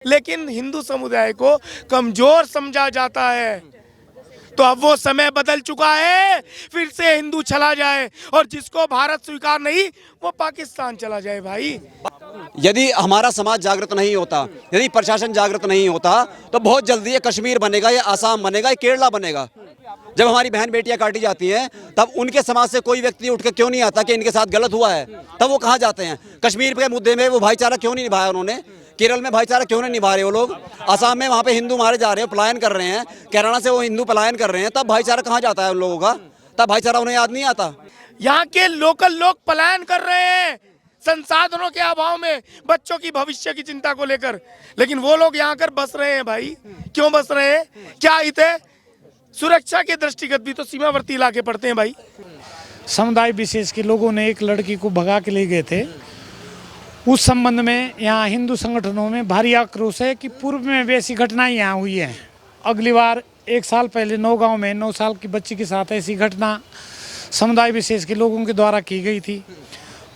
लेकिन हिंदू समुदाय को कमजोर समझा जाता है। तो अब वो समय बदल चुका है, फिर से हिंदू चला जाए और जिसको भारत स्वीकार नहीं वो पाकिस्तान चला जाए। भाई यदि हमारा समाज जागृत नहीं होता, यदि प्रशासन जागृत नहीं होता, तो बहुत जल्दी ये कश्मीर बनेगा, ये आसाम बनेगा, ये केरला बनेगा। जब हमारी बहन बेटियां काटी जाती हैं तब उनके समाज से कोई व्यक्ति उठ के क्यों नहीं आता कि इनके साथ गलत हुआ है, तब वो कहाँ जाते हैं? कश्मीर के मुद्दे में वो भाईचारा क्यों नहीं निभाया उन्होंने? केरल में भाईचारा क्यों नहीं निभा रहे वो लोग? आसाम में वहाँ पे हिंदू मारे जा रहे हैं, पलायन कर रहे हैं, केरला से वो हिंदू पलायन कर रहे हैं, तब भाईचारा कहाँ जाता है उन लोगों का? तब भाईचारा उन्हें याद नहीं आता। यहाँ के लोकल लोग पलायन कर रहे हैं संसाधनों के अभाव में, बच्चों की भविष्य की चिंता को लेकर, लेकिन वो लोग यहाँ कर बस रहे हैं। भाई क्यों बस रहे हैं? क्या हित है? सुरक्षा के दृष्टिगत भी तो सीमावर्ती इलाके पड़ते हैं। भाई समुदाय विशेष के लोगों ने एक लड़की को भगा के ले गए थे। उस संबंध में यहाँ हिंदू संगठनों में भारी आक्रोश है कि पूर्व में भी ऐसी घटनाएं यहाँ हुई हैं। अगली बार 1 साल पहले नौगांव में 9 साल की बच्ची के साथ ऐसी घटना समुदाय विशेष के लोगों के द्वारा की गई थी।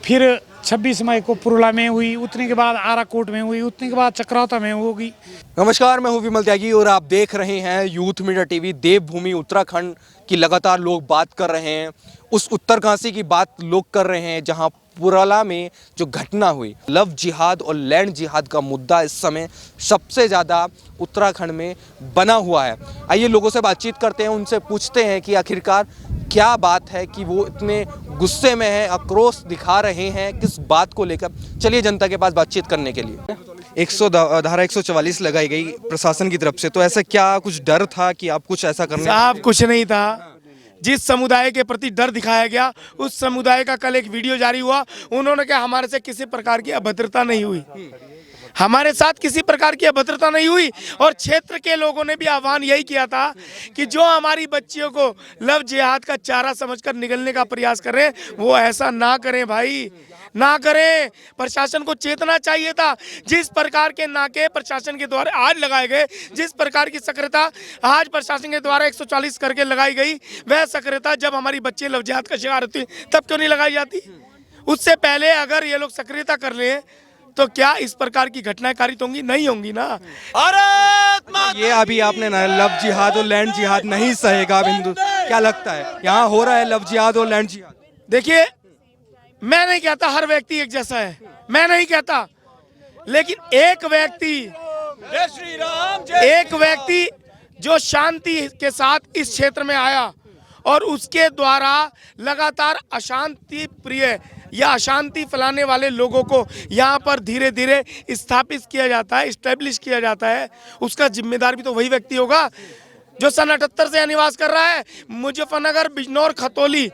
फिर 26 मई को पुरुला में हुई, उतने के बाद आराकोट में हुई, उतने के बाद चक्राता में होगी। नमस्कार, मैं हूं विमल त्यागी और आप देख रहे हैं यूथ मीडिया टीवी। देवभूमि उत्तराखंड की लगातार लोग बात कर रहे हैं, उस उत्तरकाशी की बात लोग कर रहे हैं जहां पुराला में जो घटना हुई, लव जिहाद और लैंड जिहाद का मुद्दा इस समय सबसे ज़्यादा उत्तराखंड में बना हुआ है। आइए लोगों से बातचीत करते हैं, उनसे पूछते हैं कि आखिरकार क्या बात है कि वो इतने गुस्से में हैं, आक्रोश दिखा रहे हैं, किस बात को लेकर। चलिए जनता के पास बातचीत करने के लिए धारा 144 लगाई गई प्रशासन की तरफ से, तो ऐसा क्या कुछ डर था कि आप कुछ ऐसा करने? साहब कुछ नहीं था। जिस समुदाय के प्रति डर दिखाया गया उस समुदाय का कल एक वीडियो जारी हुआ, उन्होंने कहा हमारे से किसी प्रकार की अभद्रता नहीं हुई, हमारे साथ किसी प्रकार की अभद्रता नहीं हुई। और क्षेत्र के लोगों ने भी आह्वान यही किया था कि जो हमारी बच्चियों को लव जिहाद का चारा समझकर निगलने का प्रयास कर रहे हैं वो ऐसा ना करें। भाई ना करें, प्रशासन को चेतना चाहिए था। जिस प्रकार के नाके प्रशासन के द्वारा आज लगाए गए, जिस प्रकार की सक्रियता आज प्रशासन के द्वारा 140 करके लगाई गई, वह सक्रियता जब हमारी बच्चे लव जिहाद का शिकार होती तब क्यों नहीं लगाई जाती? उससे पहले अगर ये लोग सक्रियता कर ले तो क्या इस प्रकार की घटनाएं कारित होंगी? नहीं होंगी ना। ये अभी आपने ना लव जिहाद और लैंड जिहाद नहीं सहेगा अब हिंदू, क्या लगता है यहाँ हो रहा है लव जिहाद और लैंड जिहाद? देखिए, मैं नहीं कहता हर व्यक्ति एक जैसा है, मैं नहीं कहता, लेकिन एक व्यक्ति जो शांति के साथ इस क्षेत्र में आया और उसके द्वारा लगातार अशांति प्रिय या अशांति फैलाने वाले लोगों को यहाँ पर धीरे धीरे स्थापित किया जाता है, इस्टेब्लिश किया जाता है, उसका जिम्मेदार भी तो वही व्यक्ति होगा जो सन 78 से निवास कर रहा है। मुजफ्फरनगर, बिजनौर, खतौली,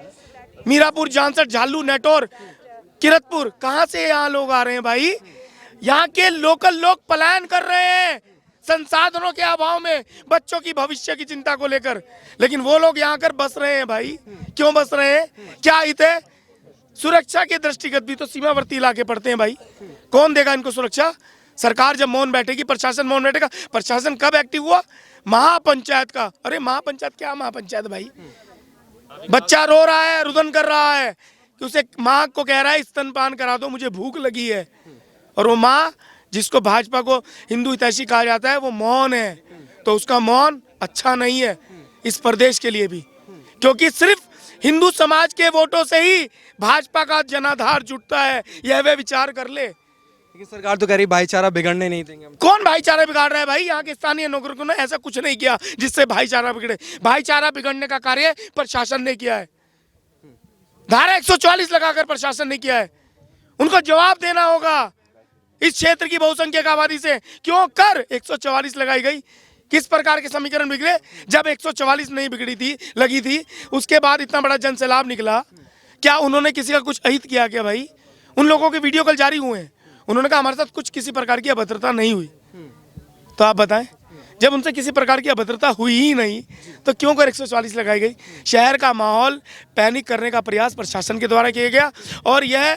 मीरापुर, जानसठ, झालू, नेटौर, किरतपुर, कहाँ से यहाँ लोग आ रहे हैं? भाई यहाँ के लोकल लोग पलायन कर रहे हैं संसाधनों के अभाव में, बच्चों की भविष्य की चिंता को लेकर, लेकिन वो लोग यहाँ कर बस रहे हैं। भाई क्यों बस रहे हैं? क्या हित है? सुरक्षा के दृष्टिगत भी तो सीमावर्ती इलाके पड़ते हैं। भाई कौन देगा इनको सुरक्षा? सरकार जब मौन बैठेगी, प्रशासन मौन बैठेगा। प्रशासन कब एक्टिव हुआ? महापंचायत का। अरे महापंचायत क्या महापंचायत भाई? बच्चा रो रहा है, रुदन कर रहा है कि उसे माँ को कह रहा है स्तनपान करा दो, मुझे भूख लगी है, और वो माँ जिसको भाजपा को हिंदू हितैषी कहा जाता है वो मौन है। तो उसका मौन अच्छा नहीं है इस प्रदेश के लिए भी, क्योंकि सिर्फ हिंदू समाज के वोटों से ही भाजपा का जनाधार जुटता है, यह वे विचार कर ले। लेकिन सरकार तो कह रही भाईचारा बिगड़ने नहीं देंगे। कौन भाईचारा बिगाड़ रहा है? भाई यहाँ के स्थानीय नागरिकों ने ऐसा कुछ नहीं किया जिससे भाईचारा बिगड़े। भाईचारा बिगड़ने का कार्य प्रशासन ने किया है, धारा 144 लगाकर प्रशासन ने किया है। उनको जवाब देना होगा इस क्षेत्र की बहुसंख्यक आबादी से क्यों कर 144 लगाई गई, किस प्रकार के समीकरण बिगड़े? जब 144 नहीं बिगड़ी थी, लगी थी, उसके बाद इतना बड़ा जन सैलाब निकला, क्या उन्होंने किसी का कुछ अहित किया क्या? भाई उन लोगों के वीडियो कल जारी हुए हैं, उन्होंने कहा हमारे साथ कुछ किसी प्रकार की अभद्रता नहीं हुई। तो आप बताएं, जब उनसे किसी प्रकार की अभद्रता हुई ही नहीं तो क्यों कर 144 लगाई गई? शहर का माहौल पैनिक करने का प्रयास प्रशासन के द्वारा किया गया और यह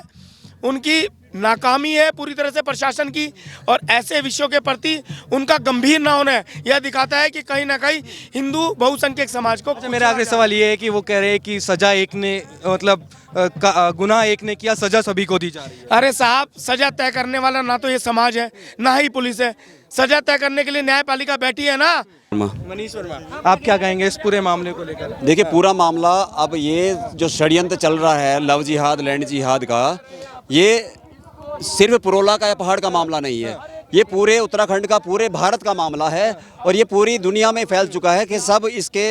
उनकी नाकामी है पूरी तरह से प्रशासन की, और ऐसे विषयों के प्रति उनका गंभीर न होना है यह दिखाता है कि कहीं ना कहीं हिंदू बहुसंख्यक समाज को। मेरा आखिरी सवाल ये है कि वो कह रहे हैं कि सजा एक ने मतलब गुनाह एक ने किया, सजा सभी को दी जा रही है। अरे साहब, सजा तय करने वाला ना तो ये समाज है ना ही पुलिस है, सजा तय करने के लिए न्यायपालिका बैठी है ना। मनीष वर्मा, आप क्या कहेंगे इस पूरे मामले को लेकर? देखिए पूरा मामला, अब ये जो षड्यंत्र चल रहा है लव जिहाद लैंड जिहाद का, ये सिर्फ पुरोला का या पहाड़ का मामला नहीं है, ये पूरे उत्तराखंड का, पूरे भारत का मामला है और ये पूरी दुनिया में फैल चुका है कि सब इसके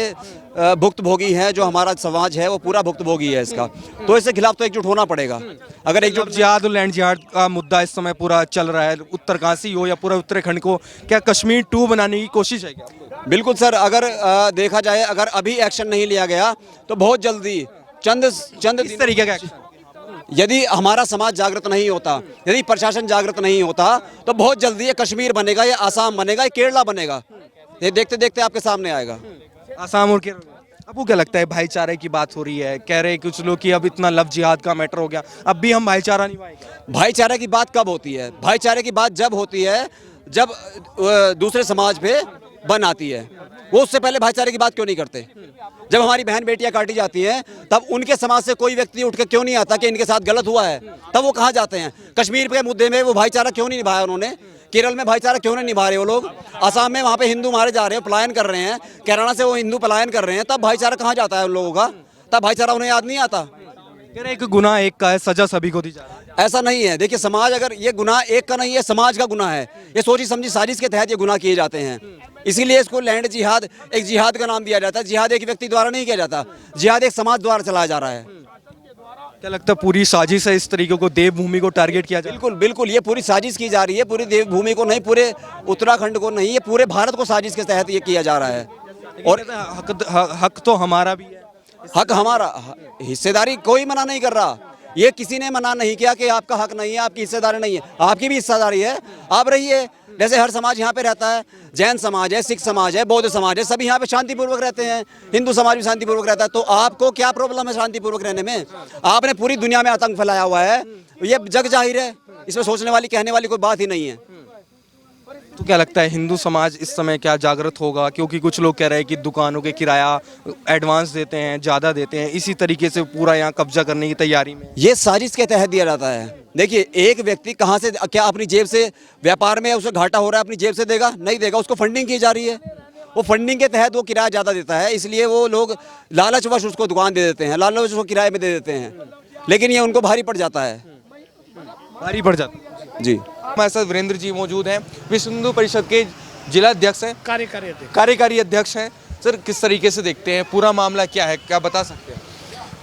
भुक्तभोगी हैं। जो हमारा समाज है वो पूरा भुक्तभोगी है इसका, तो इसके खिलाफ तो एकजुट होना पड़ेगा। अगर एकजुट जिहाद और लैंड जिहाद का मुद्दा इस समय पूरा चल रहा है, उत्तरकाशी हो या पूरा उत्तराखंड को क्या कश्मीर 2 बनाने की कोशिश है क्या? बिल्कुल सर, अगर देखा जाए, अगर अभी एक्शन नहीं लिया गया तो बहुत जल्दी चंद इस तरीके का action? यदि हमारा समाज जागृत नहीं होता, यदि प्रशासन जागृत नहीं होता तो बहुत जल्दी ये कश्मीर बनेगा, ये आसाम बनेगा, ये केरला बनेगा। ये देखते देखते आपके सामने आएगा। आसाम और केरल। आपको क्या लगता है, भाईचारे की बात हो रही है, कह रहे हैं कुछ लोग कि अब इतना लव जिहाद का मैटर हो गया, अब भी हम भाईचारा निभाएंगे? भाईचारे की बात कब होती है? भाईचारे की बात जब होती है जब दूसरे समाज पे बन आती है। वो उससे पहले भाईचारे की बात क्यों नहीं करते? जब हमारी बहन बेटियां काटी जाती हैं तब उनके समाज से कोई व्यक्ति उठ के क्यों नहीं आता कि इनके साथ गलत हुआ है? तब वो कहाँ जाते हैं? कश्मीर के मुद्दे में वो भाईचारा क्यों नहीं निभाया उन्होंने? केरल में भाईचारा क्यों नहीं निभा रहे वो लोग? आसाम में वहाँ पे हिंदू मारे जा रहे हैं, पलायन कर रहे हैं, केरला से वो हिंदू पलायन कर रहे हैं, तब भाईचारा कहाँ जाता है उन लोगों का? तब भाईचारा उन्हें याद नहीं आता। कह रहे एक गुनाह एक का है, सजा सभी को दी जा रही है। ऐसा नहीं है। देखिए समाज, अगर ये गुनाह एक का नहीं है, समाज का गुनाह है। ये सोची समझी साजिश के तहत ये गुनाह किए जाते हैं, इसीलिए इसको लैंड जिहाद, एक जिहाद का नाम दिया जाता है। जिहाद एक व्यक्ति द्वारा नहीं किया जाता, जिहाद एक समाज द्वारा चलाया जा रहा है। क्या लगता है पूरी साजिश है इस तरीके को देवभूमि को टारगेट किया जाए? बिल्कुल बिल्कुल, ये पूरी साजिश की जा रही है, पूरी देवभूमि को नहीं, पूरे उत्तराखंड को नहीं, ये पूरे भारत को साजिश के तहत ये किया जा रहा है। और हक तो हमारा भी है, हक हमारा, हिस्सेदारी कोई मना नहीं कर रहा। ये किसी ने मना नहीं किया कि आपका हक नहीं है, आपकी हिस्सेदारी नहीं है। आपकी भी हिस्सेदारी है, आप रहिए। जैसे हर समाज यहाँ पे रहता है, जैन समाज है, सिख समाज है, बौद्ध समाज है, सभी यहाँ पे शांतिपूर्वक रहते हैं। हिंदू समाज भी शांतिपूर्वक रहता है। तो आपको क्या प्रॉब्लम है शांतिपूर्वक रहने में? आपने पूरी दुनिया में आतंक फैलाया हुआ है, ये जग जाहिर है, इसमें सोचने वाली, कहने वाली कोई बात ही नहीं है। तो क्या लगता है हिंदू समाज इस समय क्या जागृत होगा? क्योंकि कुछ लोग कह रहे हैं कि दुकानों के किराया एडवांस देते हैं, ज़्यादा देते हैं, इसी तरीके से पूरा यहाँ कब्जा करने की तैयारी में। ये साजिश के तहत दिया जाता है। देखिए एक व्यक्ति कहाँ से, क्या अपनी जेब से, व्यापार में उसे घाटा हो रहा है, अपनी जेब से देगा? नहीं देगा, उसको फंडिंग की जा रही है। वो फंडिंग के तहत वो किराया ज़्यादा देता है, इसलिए वो लोग लालचवश उसको दुकान दे देते हैं, लालचवश उसको किराए में दे देते हैं, लेकिन ये उनको भारी पड़ जाता है। भारी पड़ जाता है जी। हमारे साथ वीरेंद्र जी मौजूद हैं, विश्व हिंदू परिषद के जिला अध्यक्ष हैं, कार्यकारी अध्यक्ष हैं। सर किस तरीके से देखते हैं, पूरा मामला क्या है, क्या बता सकते हैं?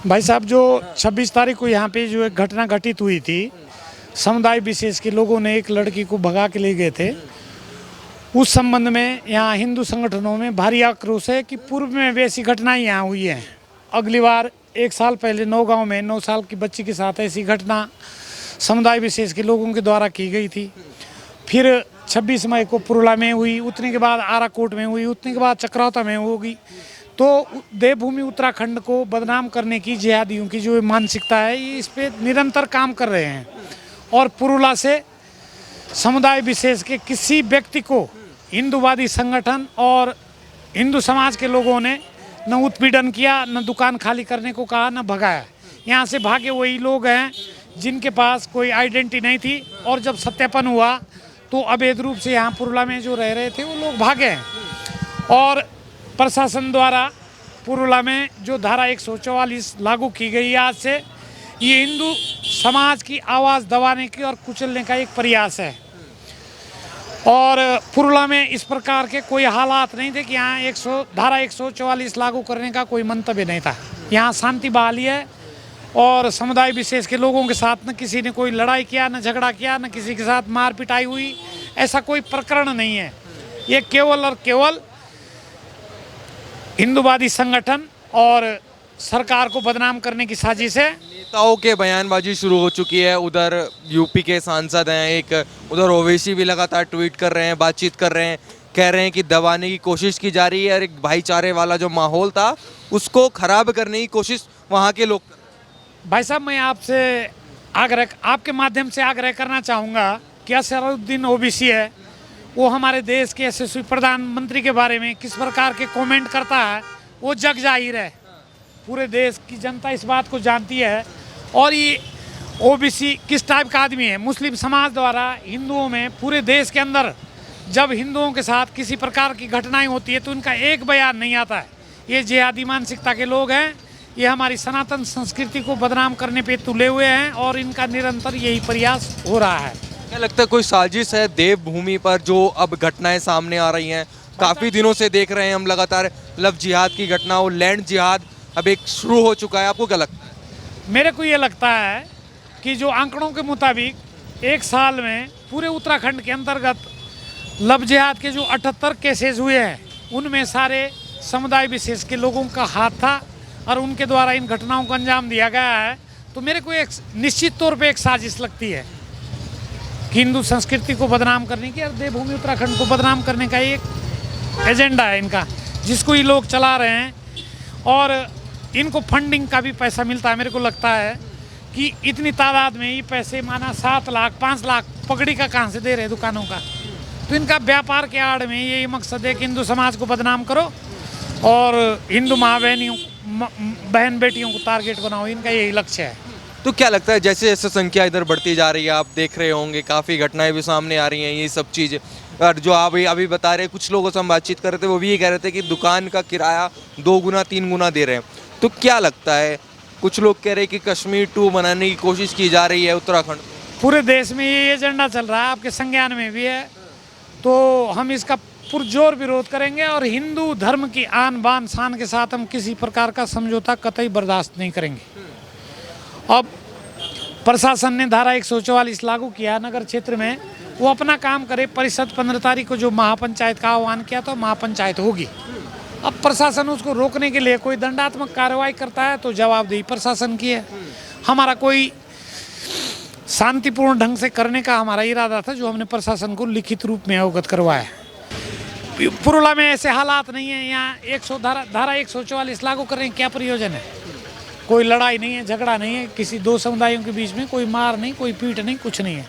भाई साहब, जो 26 तारीख को यहाँ पे जो एक घटना घटित हुई थी, समुदाय विशेष के लोगों ने एक लड़की को भगा के ले गए थे, उस संबंध में यहाँ हिंदू संगठनों में भारी आक्रोश है कि पूर्व में वैसी घटनाएं यहाँ हुई हैं। अगली बार 1 साल पहले नौगांव में 9 साल की बच्ची के साथ ऐसी घटना समुदाय विशेष के लोगों के द्वारा की गई थी। फिर 26 मई को पुरुला में हुई, उतने के बाद आराकोट में हुई, उतने के बाद चक्राता में होगी। तो देवभूमि उत्तराखंड को बदनाम करने की जिहादियों की जो मानसिकता है, ये इस पे निरंतर काम कर रहे हैं। और पुरुला से समुदाय विशेष के किसी व्यक्ति को हिंदूवादी संगठन और हिंदू समाज के लोगों ने न उत्पीड़न किया, न दुकान खाली करने को कहा, न भगाया। यहाँ से भागे वही लोग हैं जिनके पास कोई आइडेंटिटी नहीं थी, और जब सत्यापन हुआ तो अवैध रूप से यहाँ पुरुला में जो रह रहे थे वो लोग भागे हैं। और प्रशासन द्वारा पुरुला में जो धारा 144 लागू की गई है आज से, ये हिंदू समाज की आवाज़ दबाने की और कुचलने का एक प्रयास है। और पुरुला में इस प्रकार के कोई हालात नहीं थे कि यहाँ धारा 144 लागू करने का कोई मंतव्य नहीं था। यहाँ शांति बहाली है और समुदाय विशेष के लोगों के साथ न किसी ने कोई लड़ाई किया, न झगड़ा किया, न किसी के साथ मार पिटाई हुई, ऐसा कोई प्रकरण नहीं है। ये केवल और केवल हिंदूवादी संगठन और सरकार को बदनाम करने की साजिश है। नेताओं के बयानबाजी शुरू हो चुकी है। उधर यूपी के सांसद हैं, एक उधर ओवैसी भी लगातार ट्वीट कर रहे हैं, बातचीत कर रहे हैं, कह रहे हैं कि दबाने की कोशिश की जा रही है और एक भाईचारे वाला जो माहौल था उसको खराब करने की कोशिश वहाँ के लोग। भाई साहब, मैं आपसे आपके माध्यम से आग्रह करना चाहूँगा कि असरुद्दीन ओवैसी है, वो हमारे देश के यशस्वी प्रधानमंत्री के बारे में किस प्रकार के कमेंट करता है वो जग जाहिर है। पूरे देश की जनता इस बात को जानती है। और ये ओबीसी किस टाइप का आदमी है, मुस्लिम समाज द्वारा हिंदुओं में पूरे देश के अंदर जब हिंदुओं के साथ किसी प्रकार की घटनाएं होती है तो इनका एक बयान नहीं आता है। ये जिहादी मानसिकता के लोग हैं, ये हमारी सनातन संस्कृति को बदनाम करने पे तुले हुए हैं और इनका निरंतर यही प्रयास हो रहा है। क्या लगता है कोई साजिश है देवभूमि पर जो अब घटनाएं सामने आ रही हैं? काफ़ी दिनों से देख रहे हैं हम लगातार लव जिहाद की घटनाओं, लैंड जिहाद अब एक शुरू हो चुका है। आपको क्या लगता है? मेरे को ये लगता है कि जो आंकड़ों के मुताबिक एक साल में पूरे उत्तराखंड के अंतर्गत लव जिहाद के जो 78 केसेस हुए हैं उनमें सारे समुदाय विशेष के लोगों का हाथ था और उनके द्वारा इन घटनाओं को अंजाम दिया गया है। तो मेरे को एक निश्चित तौर पे एक साजिश लगती है कि हिंदू संस्कृति को बदनाम करने की और देवभूमि उत्तराखंड को बदनाम करने का एक एजेंडा है इनका, जिसको ये लोग चला रहे हैं और इनको फंडिंग का भी पैसा मिलता है। मेरे को लगता है कि इतनी तादाद में ये पैसे माना 7 लाख 5 लाख पगड़ी का कहाँ से दे रहे हैं दुकानों का। तो इनका व्यापार के आड़ में यही मकसद है कि हिंदू समाज को बदनाम करो और हिंदू माँ बहनियों बहन बेटियों को टारगेट बनाओ, इनका यही लक्ष्य है। तो क्या लगता है जैसे जैसे संख्या इधर बढ़ती जा रही है, आप देख रहे होंगे काफ़ी घटनाएं भी सामने आ रही हैं, ये सब चीज़ें, और जो आप अभी बता रहे, कुछ लोगों से हम बातचीत कर रहे थे वो भी ये कह रहे थे कि दुकान का किराया 2 गुना 3 गुना दे रहे हैं। तो क्या लगता है, कुछ लोग कह रहे हैं कि कश्मीर 2 बनाने की कोशिश की जा रही है उत्तराखंड। पूरे देश में ये एजेंडा चल रहा है, आपके संज्ञान में भी है, तो हम इसका पुरजोर विरोध करेंगे और हिंदू धर्म की आन बान शान के साथ हम किसी प्रकार का समझौता कतई बर्दाश्त नहीं करेंगे। अब प्रशासन ने धारा 144 लागू किया नगर क्षेत्र में, वो अपना काम करे। परिषद 15 तारीख को जो महापंचायत का आह्वान किया तो महापंचायत होगी। अब प्रशासन उसको रोकने के लिए कोई दंडात्मक कार्रवाई करता है तो जवाबदेही प्रशासन की है। हमारा कोई शांतिपूर्ण ढंग से करने का हमारा इरादा था, जो हमने प्रशासन को लिखित रूप में अवगत करवाया। पुरुला में ऐसे हालात नहीं है, यहाँ धारा 144 लागू कर रहे हैं, क्या प्रयोजन है? कोई लड़ाई नहीं है, झगड़ा नहीं है, किसी 2 समुदायों के बीच में कोई मार नहीं, कोई पीट नहीं, कुछ नहीं है।